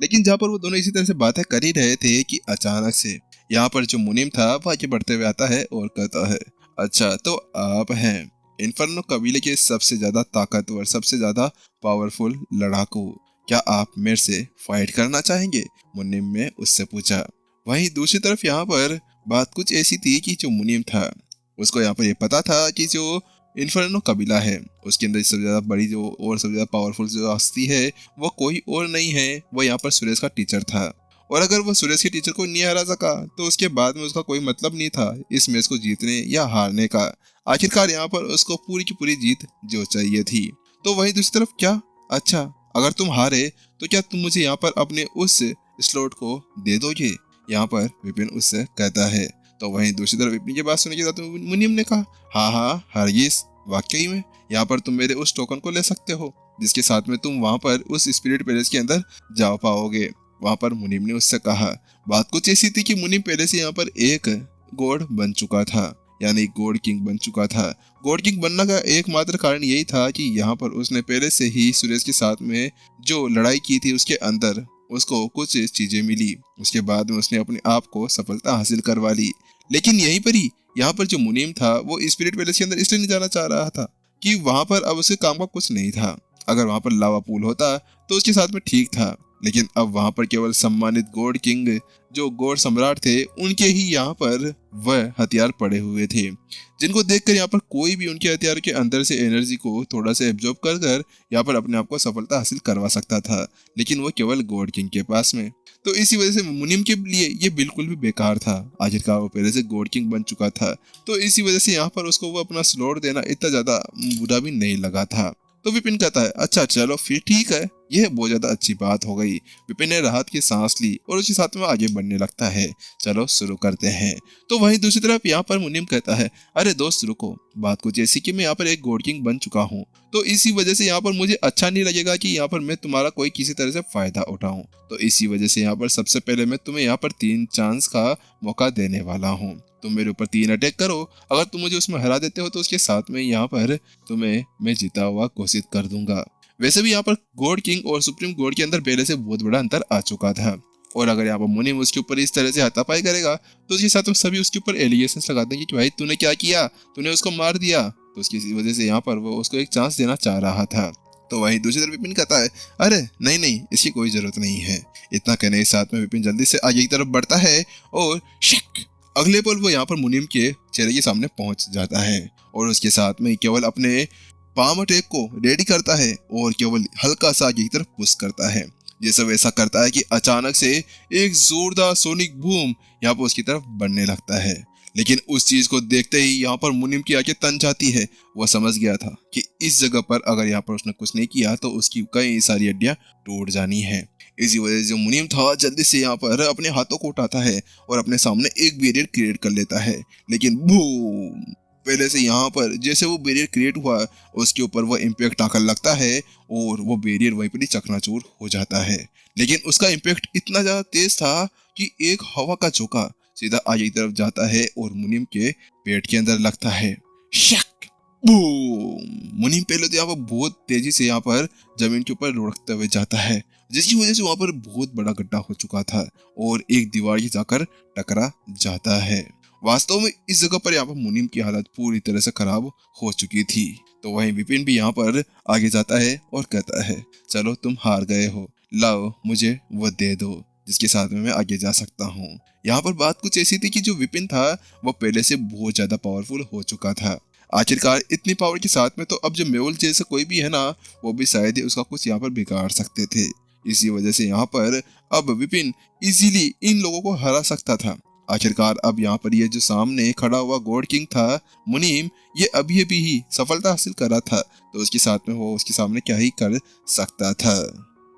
लेकिन जहाँ पर वो दोनों इसी तरह से बातें कर ही रहे थे कि अचानक से यहाँ पर जो मुनीम था वो आगे बढ़ते हुए आता है और कहता है, अच्छा तो आप हैं इन्फर्नो कबीले के सबसे ज्यादा ताकतवर, सबसे ज्यादा पावरफुल लड़ाकू, क्या आप मेरे से फाइट करना चाहेंगे? मुनीम ने उससे पूछा। वहीं दूसरी तरफ यहाँ पर बात कुछ ऐसी थी कि जो मुनीम था उसको यहाँ पर ये पता था कि जो इन्फर्नो कबीला है उसके अंदर सबसे ज्यादा बड़ी जो और सबसे ज्यादा पावरफुल जो हस्ती है वो कोई और नहीं है, वो यहाँ पर सुरेश का टीचर था। और अगर वो सुरेश के टीचर को नहीं हरा सका तो उसके बाद में उसका कोई मतलब नहीं था इस मैच को जीतने या हारने का। आखिरकार यहाँ पर उसको पूरी की पूरी जीत जो चाहिए थी। तो वहीं दूसरी तरफ क्या, अच्छा अगर तुम हारे तो क्या तुम मुझे यहाँ पर अपने उस स्लॉट को दे दोगे? यहाँ पर विपिन उससे कहता है। तो वहीं दूसरी तरफ विपिन की बात सुनने के बाद मुनीम ने कहा, हाँ हाँ हरगिज, वाकई में यहाँ पर तुम मेरे उस टोकन को ले सकते हो जिसके साथ में तुम वहां पर उस स्पिरिट पैलेस के अंदर जा पाओगे। वहां पर मुनीम ने उससे कहा। बात कुछ ऐसी थी कि मुनीम पहले से यहाँ पर एक गॉड बन चुका था, यानी गॉड किंग बन चुका था। गॉड किंग बनने का एकमात्र कारण यही था कि यहाँ पर उसने पहले से ही सुरेश के साथ में जो लड़ाई की थी उसके अंदर उसको कुछ चीजें मिली, उसके बाद में उसने अपने आप को सफलता हासिल करवा ली। लेकिन यहीं पर ही यहाँ पर जो मुनीम था वो स्पिरिट पैलेस के अंदर इसलिए नहीं जाना चाह रहा था कि वहां पर अब उसके काम का कुछ नहीं था। अगर वहां पर लावा पूल होता तो उसके साथ में ठीक था, लेकिन अब वहां पर केवल सम्मानित गॉड किंग जो गॉड सम्राट थे उनके ही यहाँ पर वह हथियार पड़े हुए थे, जिनको देखकर यहाँ पर कोई भी उनके हथियार के अंदर से एनर्जी को थोड़ा सा एब्जॉर्ब कर कर यहाँ पर अपने आप को सफलता हासिल करवा सकता था, लेकिन वो केवल गॉड किंग के पास में। तो इसी वजह से मुनीम के लिए ये बिल्कुल भी बेकार था। आखिरकार वो पहले से गॉड किंग बन चुका था, तो इसी वजह से यहाँ पर उसको वो अपना स्लॉट देना इतना ज्यादा बुरा भी नहीं लगा था। तो विपिन कहता है, अच्छा चलो फिर ठीक है, यह बहुत ज्यादा अच्छी बात हो गई। विपिन ने राहत की सांस ली और उसके साथ में आगे बढ़ने लगता है। चलो शुरू करते हैं। तो वहीं दूसरी तरफ यहाँ पर मुनीम कहता है, अरे दोस्त रुको, बात कुछ ऐसी कि मैं यहाँ पर एक गॉड किंग बन चुका हूँ, तो इसी वजह से यहाँ पर मुझे अच्छा नहीं लगेगा कि यहाँ पर मैं तुम्हारा कोई किसी तरह से फायदा उठाऊं। तो इसी वजह से यहाँ पर सबसे पहले मैं तुम्हें यहाँ पर 3 चांस का मौका देने वाला हूँ। तुम मेरे ऊपर 3 अटैक करो, अगर तुम मुझे उसमें हरा देते हो तो उसके साथ में यहाँ पर तुम्हें मैं जीता हुआ घोषित कर दूंगा। वैसे भी यहाँ पर गॉड किंग और सुप्रीम गॉड के अंदर पहले से बहुत बड़ा अंतर आ चुका था, और अगर यहाँ पर मुनीम उसके ऊपर इस तरह से हाथापाई करेगा तो उसके साथ में सभी उसके ऊपर एलिगेशंस लगा देंगे कि भाई तूने क्या किया, तूने उसको मार दिया। तो उसकी वजह से यहाँ पर वो उसको एक चांस देना चाह रहा था। तो वहीं दूसरी तरफ विपिन कहता है, अरे नहीं नहीं, इसकी कोई जरूरत नहीं है। इतना कहने के साथ में विपिन जल्दी से आगे की तरफ बढ़ता है और शक अगले पल वो यहाँ पर मुनीम के चेहरे के सामने पहुंच जाता है और उसके साथ में केवल अपने पाम अटैक को रेडी करता है और केवल हल्का सा आगे की तरफ पुश करता है। जैसे वैसा करता है कि अचानक से एक जोरदार सोनिक बूम यहाँ पर उसकी तरफ बढ़ने लगता है। लेकिन उस चीज को देखते ही यहाँ पर मुनीम की आंखें तन जाती है। वह समझ गया था कि इस जगह पर अगर यहाँ पर उसने कुछ नहीं किया तो उसकी कई सारी हड्डियां टूट जानी है। इसी वजह से जो मुनीम था जल्दी से यहाँ पर अपने हाथों को उठाता है और अपने सामने एक बैरियर क्रिएट कर लेता है। लेकिन बूम, पहले से यहाँ पर जैसे वो बैरियर क्रिएट हुआ उसके ऊपर वो इम्पैक्ट आकर लगता है और वो बैरियर वहीं पर ही चकनाचूर हो जाता है। लेकिन उसका इम्पैक्ट इतना ज्यादा तेज था कि एक हवा का झोंका सीधा आगे की तरफ जाता है और मुनीम के पेट के अंदर लगता है। शक बूम, मुनीम पहले तो यहाँ पर बहुत तेजी से यहाँ पर जमीन के ऊपर लुढ़कते हुए जाता है, जिसकी वजह से वहां पर बहुत बड़ा गड्ढा हो चुका था और एक दीवार ही जाकर टकरा जाता है। वास्तव में इस जगह पर यहाँ पर मुनीम की हालत पूरी तरह से खराब हो चुकी थी। तो वहीं विपिन भी यहाँ पर आगे जाता है और कहता है, चलो तुम हार गए हो, लाओ मुझे वो दे दो जिसके साथ में मैं आगे जा सकता हूँ। यहाँ पर बात कुछ ऐसी थी कि जो विपिन था वो पहले से बहुत ज्यादा पावरफुल हो चुका था। आखिरकार इतनी पावर के साथ में तो अब जो मेहुल जैसे कोई भी है ना, वो भी शायद ही उसका कुछ यहाँ पर बिगाड़ सकते थे। इसी वजह से यहाँ पर अब विपिन इजीली इन लोगों को हरा सकता था। आखिरकार अब यहाँ पर ये जो सामने खड़ा हुआ गॉड किंग था मुनीम, ये अभी अभी ही सफलता हासिल करा था, तो उसके साथ में वो उसके सामने क्या ही कर सकता था।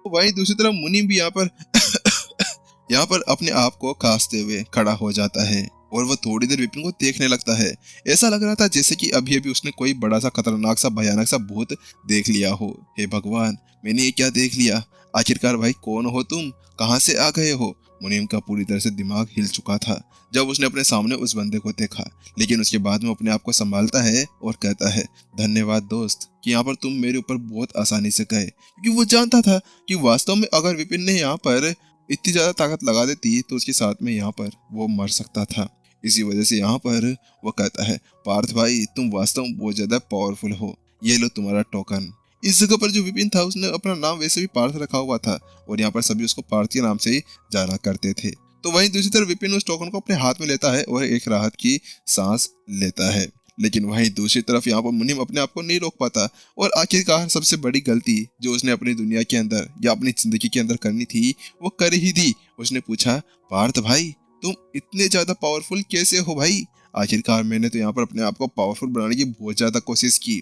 वहीं दूसरी तरफ मुनीम भी यहाँ पर यहाँ पर अपने आप को खांसते हुए खड़ा हो जाता है और वो थोड़ी देर विपिन को देखने लगता है। ऐसा लग रहा था जैसे कि अभी अभी उसने कोई बड़ा सा खतरनाक सा भयानक सा भूत देख लिया हो। हे भगवान, मैंने ये क्या देख लिया? आखिरकार भाई कौन हो तुम, कहाँ से आ गए हो? मुनीम का पूरी तरह से दिमाग हिल चुका था जब उसने अपने सामने उस बंदे को देखा, लेकिन उसके बाद में अपने आप को संभालता है और कहता है, धन्यवाद दोस्त कि यहाँ पर तुम मेरे ऊपर बहुत आसानी से गए, क्योंकि वो जानता था कि वास्तव में अगर विपिन ने यहाँ पर इतनी ज्यादा ताकत लगा देती तो उसके साथ में यहाँ पर वो मर सकता था। इसी वजह से यहाँ पर वो कहता है, पार्थ भाई तुम वास्तव में बहुत ज्यादा पावरफुल हो, ये लो तुम्हारा टोकन। इस जगह पर जो विपिन था उसने अपना नाम वैसे भी पार्थ रखा हुआ था और यहाँ पर सभी उसको पार्थ के नाम से ही जाना करते थे। तो वहीं दूसरी तरफ विपिन उस टोकन को अपने हाथ में लेता है और एक राहत की सांस लेता है। लेकिन वहीं दूसरी तरफ यहाँ पर मुनीम अपने आप को नहीं रोक पाता और आखिरकार सबसे बड़ी गलती जो उसने अपनी दुनिया के अंदर या अपनी जिंदगी के अंदर करनी थी वो कर ही दी। उसने पूछा, पार्थ भाई तुम इतने ज्यादा पावरफुल कैसे हो भाई? आखिरकार मैंने तो यहाँ पर अपने आप को पावरफुल बनाने की बहुत ज्यादा कोशिश की।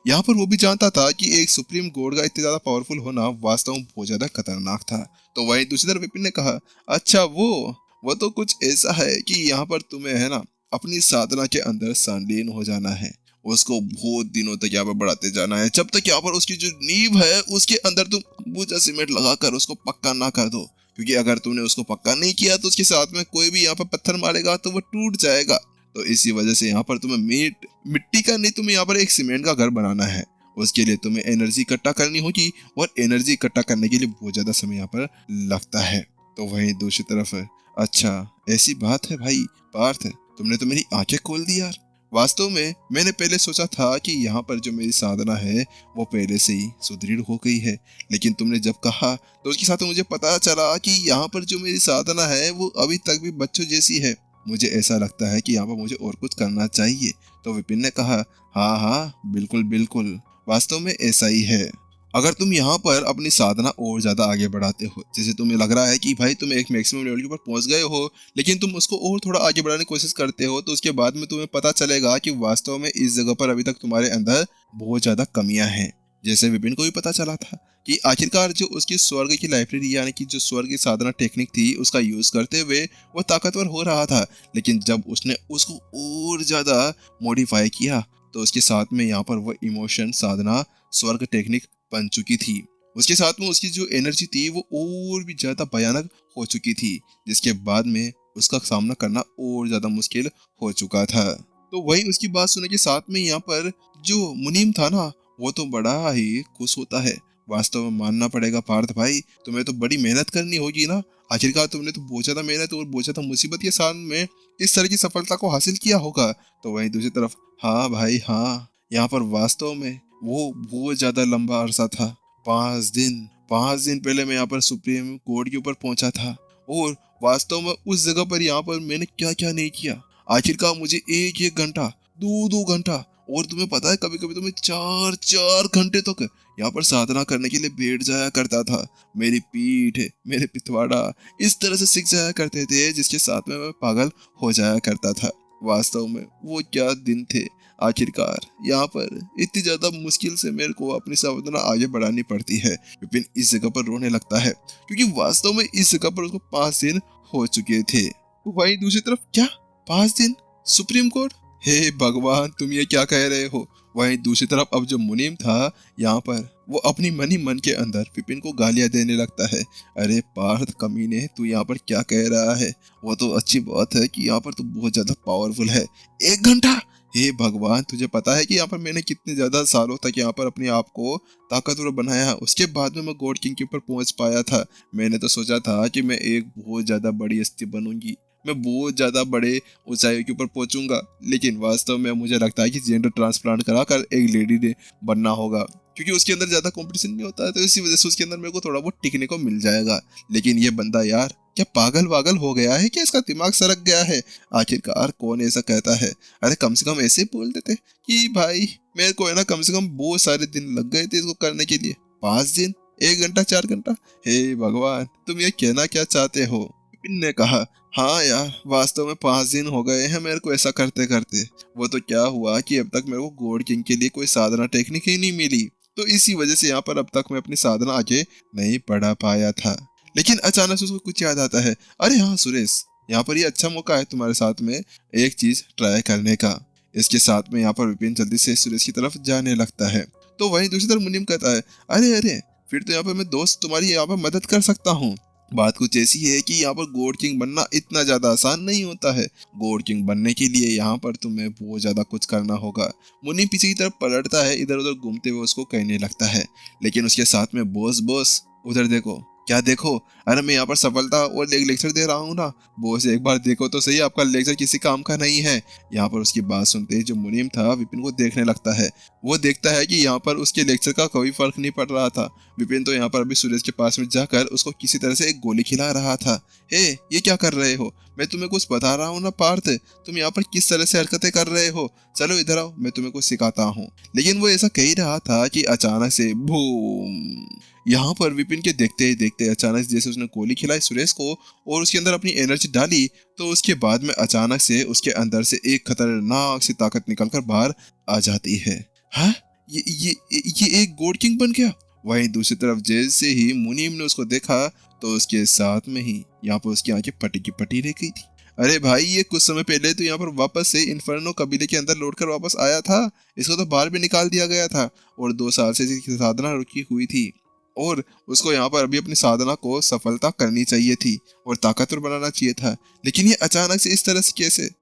यहाँ पर वो भी जानता था कि एक सुप्रीम गॉड का इतने ज्यादा पावरफुल होना वास्तव में बहुत ज्यादा खतरनाक था। तो वहीं दूसरी तरफ विपिन ने कहा, अच्छा वो तो कुछ ऐसा है कि यहाँ पर तुम्हें है ना अपनी साधना के अंदर संलीन हो जाना है, उसको बहुत दिनों तक यहाँ पर बढ़ाते जाना है, जब तक यहाँ पर उसकी जो नींव है उसके अंदर तुम बूझा सीमेंट लगाकर उसको पक्का ना कर दो, क्योंकि अगर तुमने उसको पक्का नहीं किया तो उसके साथ में कोई भी यहाँ पर पत्थर मारेगा तो वो टूट जाएगा। तो इसी वजह से यहाँ पर तुम्हें मिट्टी का नहीं, तुम्हें यहाँ पर एक सीमेंट का घर बनाना है। उसके लिए तुम्हें एनर्जी इकट्ठा करनी होगी और एनर्जी इकट्ठा करने के लिए बहुत ज्यादा समय यहाँ पर लगता है। तो वहीं दूसरी तरफ, अच्छा ऐसी बात है भाई पार्थ, तुमने तो मेरी आंखें खोल दी यार। वास्तव में मैंने पहले सोचा था कि यहाँ पर जो मेरी साधना है वो पहले से ही सुदृढ़ हो गई है, लेकिन तुमने जब कहा तो उसके साथ मुझे पता चला कि यहाँ पर जो मेरी साधना है वो अभी तक भी बच्चों जैसी है। मुझे ऐसा लगता है कि यहाँ पर मुझे और कुछ करना चाहिए। तो विपिन ने कहा, हाँ हाँ बिल्कुल बिल्कुल, वास्तव में ऐसा ही है। अगर तुम यहाँ पर अपनी साधना और ज्यादा आगे बढ़ाते हो, जैसे तुम्हें लग रहा है कि भाई तुम एक मैक्सिमम लेवल के ऊपर पहुंच गए हो, लेकिन तुम उसको और थोड़ा आगे बढ़ाने की कोशिश करते हो, तो उसके बाद में तुम्हें पता चलेगा कि वास्तव में इस जगह पर अभी तक तुम्हारे अंदर बहुत ज्यादा कमियां हैं। जैसे विपिन को भी पता चला था कि आखिरकार जो उसकी स्वर्ग की लाइब्रेरी यानी कि जो स्वर्ग की साधना टेक्निक थी उसका यूज करते हुए वो ताकतवर हो रहा था, लेकिन जब उसने उसको और ज्यादा मॉडिफाई किया तो उसके साथ में यहाँ पर वो इमोशन साधना स्वर्ग टेक्निक बन चुकी थी। उसके साथ में उसकी जो एनर्जी थी वो और भी ज्यादा भयानक हो चुकी थी, जिसके बाद में उसका सामना करना और ज्यादा मुश्किल हो चुका था। तो वही उसकी बात सुनने के साथ में यहाँ पर जो मुनीम था ना वो तो बड़ा ही खुश होता है। वास्तव में मानना पड़ेगा पार्थ भाई, तुम्हें तो बड़ी मेहनत करनी होगी ना, आखिरकार तुमने तो बहुत ज्यादा मेहनत और बहुत ज्यादा मुसीबत के साथ में इस तरह की सफलता को हासिल किया होगा। तो वहीं दूसरी तरफ, हाँ भाई हाँ, यहाँ पर वास्तव में वो बहुत ज्यादा लंबा अरसा था। 5 दिन पहले मैं यहाँ पर सुप्रीम कोर्ट के ऊपर पहुंचा था और वास्तव में उस जगह पर यहाँ पर मैंने क्या क्या नहीं किया। आखिरकार मुझे 1-1 घंटा 2-2 घंटा और तुम्हें पता है कभी कभी तो मैं 4-4 घंटे तक यहाँ पर साधना करने के लिए बैठ जाया करता था। मेरी पीठ, मेरे पिथवाड़ा इस तरह से सिक जाया करते थे जिसके साथ में मैं पागल हो जाया करता था। वास्तव में वो क्या दिन थे। आखिरकार यहाँ पर इतनी ज्यादा मुश्किल से मेरे को अपनी साधना आगे बढ़ानी पड़ती है। विपिन इस जगह पर रोने लगता है क्योंकि वास्तव में इस जगह पर उसको 5 दिन हो चुके थे। तो वहीं दूसरी तरफ, क्या 5 दिन सुप्रीम कोर्ट, हे भगवान तुम ये क्या कह रहे हो। वहीं दूसरी तरफ अब जो मुनीम था यहाँ पर वो अपनी मन के अंदर विपिन को गालियां देने लगता है। अरे पार्थ कमीने, तू यहाँ पर क्या कह रहा है? वो तो अच्छी बात है कि यहाँ पर तू बहुत ज्यादा पावरफुल है। 1 घंटा, हे भगवान तुझे पता है कि यहाँ पर मैंने कितने ज्यादा सालों तक यहाँ पर अपने आप को ताकतवर बनाया, उसके बाद में मैं गॉड किंग के ऊपर पहुंच पाया था। मैंने तो सोचा था कि मैं एक बहुत ज्यादा बड़ी हस्ती बनूंगी, मैं बहुत ज्यादा बड़े ऊंचाई के ऊपर पहुंचूंगा, लेकिन वास्तव में मुझे लगता है कि जेंडर ट्रांसप्लांट कराकर एक लेडी ने बनना होगा, क्योंकि उसके अंदर ज्यादा कंपटीशन नहीं होता है, तो इसी वजह से उसके अंदर मेरे को थोड़ा बहुत टिकने को मिल जाएगा। लेकिन ये बंदा यार क्या पागल हो गया है, क्या इसका दिमाग सरक गया है? आखिरकार कौन ऐसा कहता है? अरे कम से कम ऐसे बोल देते कि भाई मेरे को है ना कम से कम बहुत सारे दिन लग गए थे इसको करने के लिए। 5 दिन, 1 घंटा, 4 घंटा, हे भगवान तुम ये कहना क्या चाहते हो? विपिन ने कहा, हाँ यार वास्तव में 5 दिन हो गए हैं मेरे को ऐसा करते करते। वो तो क्या हुआ कि अब तक मेरे को गॉड किंग के लिए कोई साधना टेक्निक ही नहीं मिली, तो इसी वजह से यहाँ पर अब तक मैं अपनी साधना आगे नहीं बढ़ा पाया था। लेकिन अचानक से उसको कुछ याद आता है, अरे हाँ सुरेश, यहाँ पर ये अच्छा मौका है तुम्हारे साथ में एक चीज ट्राई करने का। इसके साथ में यहाँ पर विपिन जल्दी से सुरेश की तरफ जाने लगता है। तो वहीं दूसरी तरफ मुनीम कहता है, अरे फिर तो यहाँ पर मैं दोस्त तुम्हारी यहाँ पर मदद कर सकता हूँ। बात कुछ ऐसी है कि यहाँ पर गॉड किंग बनना इतना ज्यादा आसान नहीं होता है। गॉड किंग बनने के लिए यहाँ पर तुम्हें बहुत ज्यादा कुछ करना होगा। मुनि पीछे की तरफ पलटता है, इधर उधर घूमते हुए उसको कहने लगता है, लेकिन उसके साथ में बॉस बॉस उधर देखो। क्या देखो? अरे मैं यहाँ पर सफलता और एक लेक्चर दे रहा हूँ ना। बॉस एक बार देखो तो सही, आपका लेक्चर किसी काम का नहीं है। यहाँ पर उसकी बात सुनते ही जो मुनीम था विपिन को देखने लगता है। वो देखता है कि यहाँ पर उसके लेक्चर का कोई फर्क नहीं पड़ रहा था। विपिन तो यहाँ पर अभी सूरज के पास में जाकर उसको किसी तरह से एक गोली खिला रहा था। हे, ये क्या कर रहे हो? मैं तुम्हें कुछ बता रहा हूँ ना पार्थ, तुम यहाँ पर किस तरह से हरकतें कर रहे हो। चलो इधर आओ, मैं तुम्हें कुछ सिखाता हूँ। लेकिन वो ऐसा कह ही रहा था कि अचानक से बूम, यहाँ पर विपिन के देखते ही देखते अचानक जैसे उसने गोली खिलाई सुरेश को और उसके अंदर अपनी एनर्जी डाली, तो उसके बाद में अचानक से उसके अंदर से एक खतरनाक सी ताकत निकलकर बाहर आ जाती है। हाँ, ये एक गॉड किंग बन गया। वहीं दूसरी तरफ जैसे ही मुनीम ने उसको देखा तो उसके साथ में ही यहाँ पर उसकी आंखें फटी की फटी रह गई थी। अरे भाई, ये कुछ समय पहले तो यहाँ पर वापस से इन्फर्नो कबीले के अंदर लौटकर वापस आया था। इसको तो बाहर भी निकाल दिया गया था और 2 साल से इसकी साधना रुकी हुई थी और उसको यहाँ पर अभी अपनी साधना को सफलता करनी चाहिए थी और ताकतवर बनाना चाहिए था। लेकिन ये अचानक से इस तरह से कैसे?